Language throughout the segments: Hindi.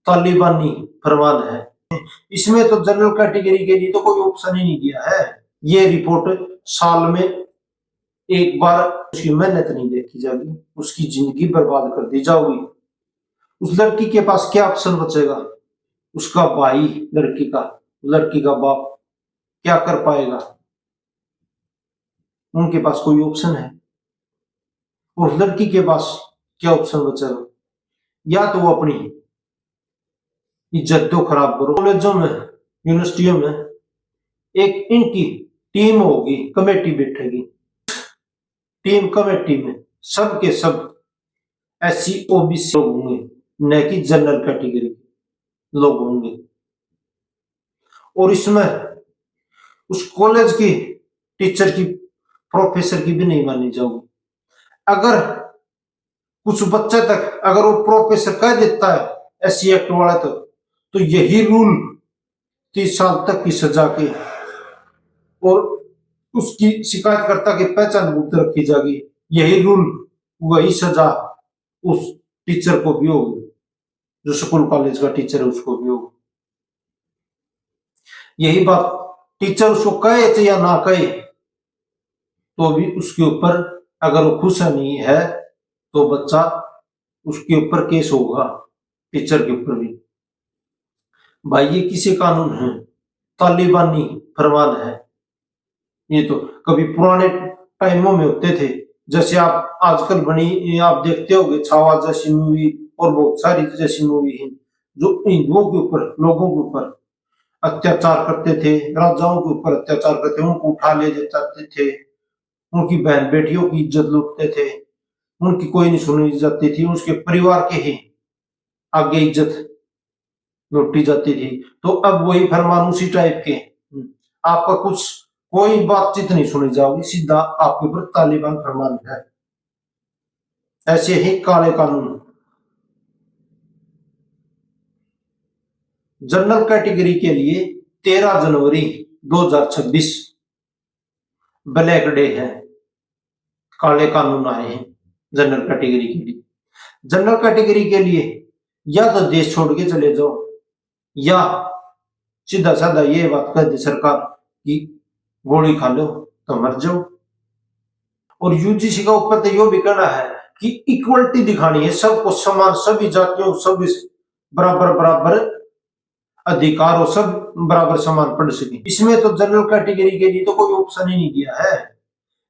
तालिबानी फरमान है। इसमें तो जनरल कैटेगरी के लिए तो कोई ऑप्शन ही नहीं दिया है। ये रिपोर्ट साल में एक बार उसकी मेहनत नहीं देखी जाएगी, उसकी जिंदगी बर्बाद कर दी जाओगी। उस लड़की के पास क्या ऑप्शन बचेगा? उसका भाई, लड़की का बाप क्या कर पाएगा? उनके पास कोई ऑप्शन है? और लड़की के पास क्या ऑप्शन बचेगा? या तो वो अपनी इज्जत तो खराब करो। कॉलेजों में, यूनिवर्सिटियों में एक इनकी टीम होगी, कमेटी बैठेगी। टीम कमेटी में सब के सब SC OBC लोग होंगे, न कि जनरल कैटेगरी लोग होंगे। और इसमें उस कॉलेज की टीचर की, प्रोफेसर की भी नहीं मानी जाऊंगी। अगर कुछ बच्चे तक अगर वो प्रोफेसर कह देता है SC एक्ट वाला तो यही रूल 30 साल तक की सजा के और उसकी शिकायतकर्ता की पहचान गुप्त रखी जाएगी। यही रूल, वही सजा उस टीचर को भी होगी, जो स्कूल कॉलेज का टीचर है उसको भी होगी। यही बात टीचर उसको कहे या ना कहे तो भी उसके ऊपर, अगर वो खुश नहीं है तो बच्चा, उसके ऊपर केस होगा, टीचर के ऊपर भी। भाई ये किसी कानून है? तालिबानी फरमान है। ये तो कभी पुराने टाइमों में होते थे, जैसे आप आजकल बनी आप देखते होंगे छावा जैसी मूवी और बहुत सारी जैसी मूवी है, जो हिंदुओं के ऊपर, लोगों के ऊपर अत्याचार करते थे, राजाओं के ऊपर अत्याचार करते, उनको उठा ले जाते थे, उनकी बहन बेटियों की इज्जत लूटते थे, उनकी कोई नहीं सुनी जाती थी, उसके परिवार के ही आगे इज्जत लूटी जाती थी। तो अब वही फरमान उसी टाइप के, आपका कुछ कोई बातचीत नहीं सुनी जाओगी, सीधा आपके ऊपर तालिबान फरमान है। ऐसे ही काले कानून। जनरल कैटेगरी के लिए 13 जनवरी 2026 ब्लैक डे है। काले कानून आए हैं जनरल कैटेगरी के लिए। जनरल कैटेगरी के लिए या तो देश छोड़ के चले जाओ, या सीधा साधा ये बात कह दी सरकार कि गोली खा लो तो मर जाओ। और UGC का ऊपर तो यो भी कहना है कि इक्वलिटी दिखानी है, सबको समान, सभी जातियों सभी बराबर बराबर अधिकार हो, सब बराबर समान पढ़ सके। इसमें तो जनरल कैटेगरी के लिए तो कोई ऑप्शन ही नहीं दिया है।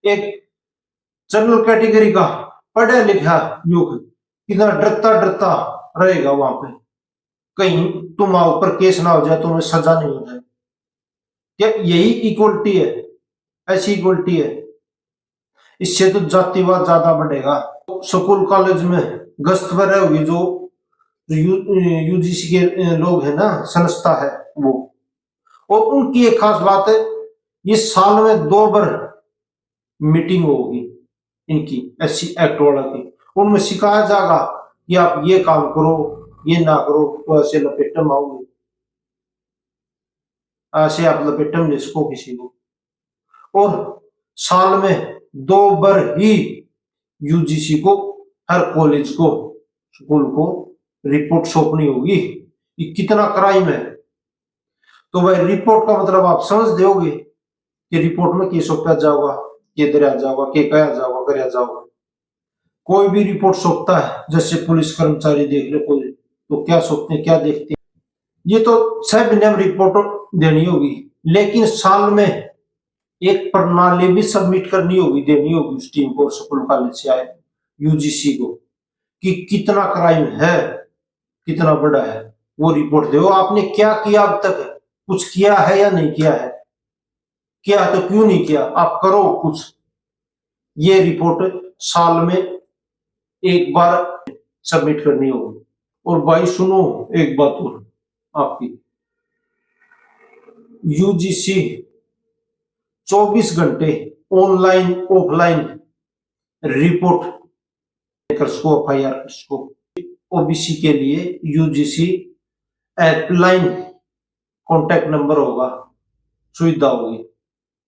एक जनरल कैटेगरी का पढ़ा लिखा युग कितना डरता डरता रहेगा वहां पे, कहीं तुम्हारे ऊपर केस ना हो जाए, तुम्हें सजा नहीं हो जाए। क्या यही इक्वलिटी है? ऐसी इक्वलिटी है? इससे तो जातिवाद ज्यादा बढ़ेगा। स्कूल कॉलेज में गश्त पर रहेगी जो UGC के लोग है ना, संस्था है वो, और उनकी एक खास बात है, ये साल में 2 बार मीटिंग होगी इनकी SC एक्ट वाला की। उनमें सिखाया जाएगा कि आप ये काम करो, ये ना करो तो ऐसे लपेटम आओगे, ऐसे आप लपेटम जिसको किसी को। और साल में 2 बार ही UGC को, हर कॉलेज को, स्कूल को रिपोर्ट सौंपनी होगी कि कितना क्राइम है। तो भाई रिपोर्ट का मतलब आप समझ दोगे कि रिपोर्ट में क्या सौंपा जाओगा, क्या दरिया जाओगा, क्या कहा जाओगा, कराया जाओगा। कोई भी रिपोर्ट सौंपता है, जैसे पुलिस कर्मचारी देख लो कोई, तो क्या सौंपते हैं, क्या देखते हैं, ये तो सब नियम रिपोर्ट देनी होगी। लेकिन साल में एक प्रणाली भी सबमिट करनी होगी, देनी होगी उस टीम को, स्कूल कॉलेज से आए UGC को, कि कितना क्राइम है, कितना बड़ा है, वो रिपोर्ट दो। आपने क्या किया अब तक, कुछ किया है या नहीं किया है, किया तो क्यों नहीं किया, आप करो कुछ। ये रिपोर्ट साल में एक बार सबमिट करनी होगी। और भाई सुनो एक बात और आपकी, UGC 24 घंटे ऑनलाइन ऑफलाइन रिपोर्ट को, FIR को, OBC के लिए UGC हेल्पलाइन कॉन्टैक्ट नंबर होगा, सुविधा होगी।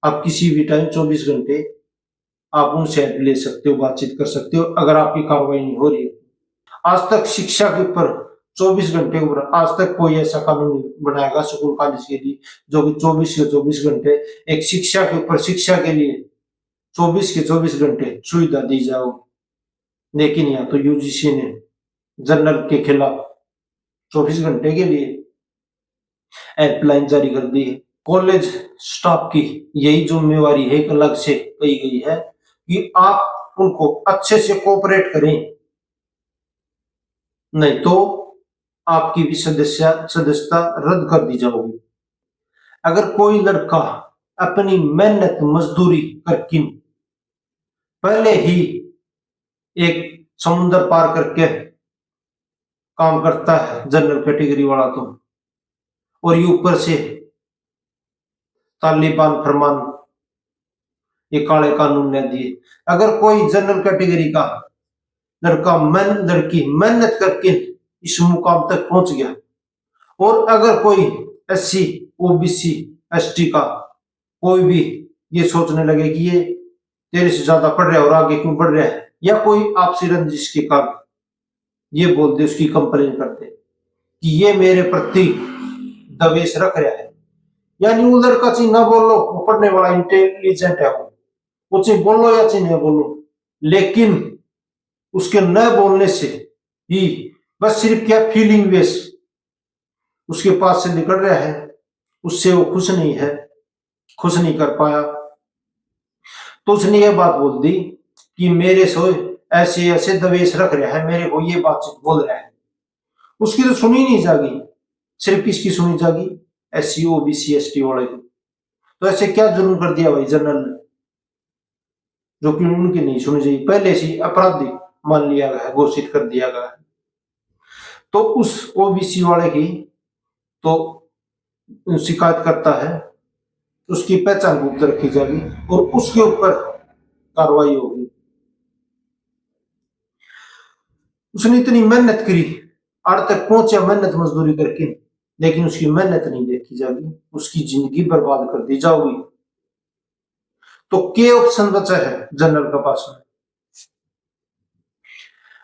आप किसी भी टाइम 24 घंटे आप उनसे हेल्प ले सकते हो, बातचीत कर सकते हो, अगर आपकी कार्रवाई नहीं हो रही है। आज तक शिक्षा के ऊपर 24 घंटे ऊपर आज तक कोई ऐसा कानून नहीं बनाएगा स्कूल कॉलेज के लिए जो कि 24 के 24 घंटे एक शिक्षा के ऊपर शिक्षा के लिए 24 के 24 घंटे सुविधा दी जाओ। लेकिन यहाँ तो यूजीसी ने जनरल के खिलाफ 24 घंटे के लिए हेल्पलाइन जारी कर दी है। कॉलेज स्टाफ की यही जिम्मेवारी है, एक अलग से कही गई है कि आप उनको अच्छे से कोऑपरेट करें, नहीं तो आपकी भी सदस्यता रद्द कर दी जाएगी। अगर कोई लड़का अपनी मेहनत मजदूरी करके पहले ही एक समुद्र पार करके काम करता है जनरल कैटेगरी वाला, तो और ये ऊपर से तालिबान फरमान ये काले कानून ने दिए। अगर कोई जनरल कैटेगरी का लड़की मेहनत करके इस मुकाम तक पहुंच गया, और अगर कोई एससी ओबीसी एसटी का कोई भी ये सोचने लगे कि ये तेरे से ज्यादा पढ़ रहा है और आगे क्यों बढ़ रहा है, या कोई आपसी रंजिश के कारण ये बोल दे, उसकी कंप्लेन करते कि ये मेरे प्रति दवेश रख रहा है, यानी वो लड़का चाहिए ना बोलो, वो पढ़ने वाला इंटेलिजेंट है, वो चाहे बोलो या चाहे नहीं बोलो, लेकिन उसके न बोलने से ही बस सिर्फ क्या फीलिंग बेस उसके पास से निकल रहा है, उससे वो खुश नहीं है, खुश नहीं कर पाया, तो उसने ये बात बोल दी कि मेरे से ऐसे ऐसे दवेश रख रहा है, मेरे को ये बातचीत बोल रहा है। उसकी तो सुनी नहीं जागी, सिर्फ किसकी सुनी जागी, एससी ओबीसी एसटी वाले की। तो ऐसे क्या जुर्म कर दिया भाई जनरल ने, जो कि उनकी नहीं सुनी जाएगी, पहले से अपराधी मान लिया गया है, घोषित कर दिया गया है। तो उस ओबीसी वाले की तो शिकायत करता है, उसकी पहचान गुप्त रखी जाएगी और उसके ऊपर कार्रवाई होगी। उसने इतनी मेहनत करी, आड़ तक पहुंचा मेहनत मजदूरी करके, लेकिन उसकी मेहनत नहीं देखी जाएगी, उसकी जिंदगी बर्बाद कर दी जाओगी। तो क्या ऑप्शन बचा है जनरल के पास में?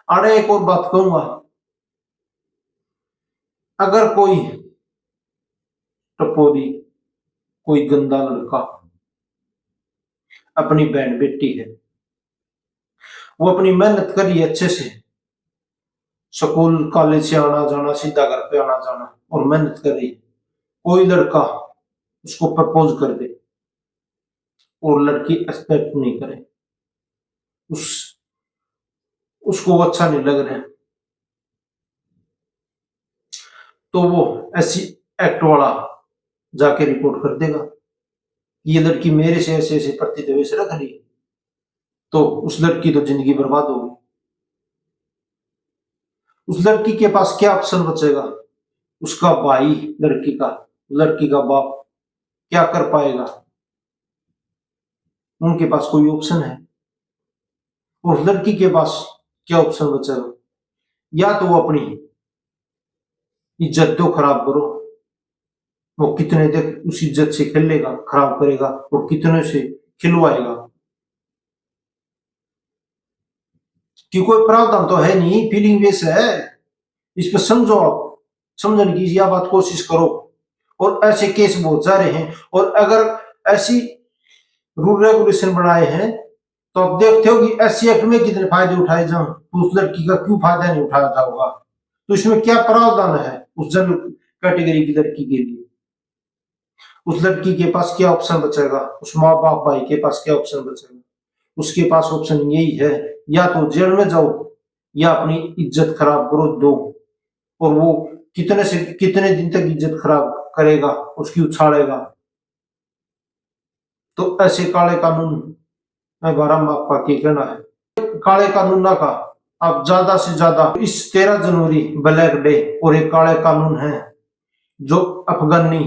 आड़े एक और बात कहूंगा, अगर कोई टपोरी कोई गंदा लड़का अपनी बहन बेटी है, वो अपनी मेहनत करी अच्छे से, स्कूल कॉलेज से आना जाना, सीधा घर पे आना जाना और मेहनत कर रही है, कोई लड़का उसको प्रपोज कर दे और लड़की एक्सपेक्ट नहीं करे, उसको अच्छा नहीं लग रहा है, तो वो ऐसी एक्ट वाला जाके रिपोर्ट कर देगा, ये लड़की मेरे से ऐसे ऐसे प्रतिदेश रख रही है, तो उस लड़की तो जिंदगी बर्बाद होगी। उस लड़की के पास क्या ऑप्शन बचेगा? उसका भाई लड़की का बाप क्या कर पाएगा? उनके पास कोई ऑप्शन है? और लड़की के पास क्या ऑप्शन बचेगा? या तो वो अपनी इज्जत तो खराब करो, वो कितने देर उस इज्जत से खेलेगा, खराब करेगा और कितने से खिलवाएगा, कि कोई प्रावधान तो है नहीं, फीलिंग बेस है, इस पर समझो, आप समझने की यह बात कोशिश करो। और ऐसे केस बहुत जा रहे हैं, और अगर ऐसी रूल रेगुलेशन बनाए हैं तो आप देखते हो कि ऐसी एक्ट में कितने फायदे उठाए जाओ, तो उस लड़की का क्यों फायदा नहीं उठाया जाऊंगा? तो इसमें क्या प्रावधान है उस जनरल कैटेगरी की लड़की के लिए? उस लड़की के पास क्या ऑप्शन बचेगा? उस माँ बाप भाई के पास क्या ऑप्शन बचेगा? उसके पास ऑप्शन यही है, या तो जेल में जाओ या अपनी इज्जत खराब करो दो, और वो कितने से कितने दिन तक इज्जत खराब करेगा, उसकी उछाड़ेगा। तो ऐसे काले कानून में बारह आपका क्या कहना है? काले कानून ना का अब ज्यादा से ज्यादा इस 13 जनवरी ब्लैक डे और एक काले कानून है जो अफगानी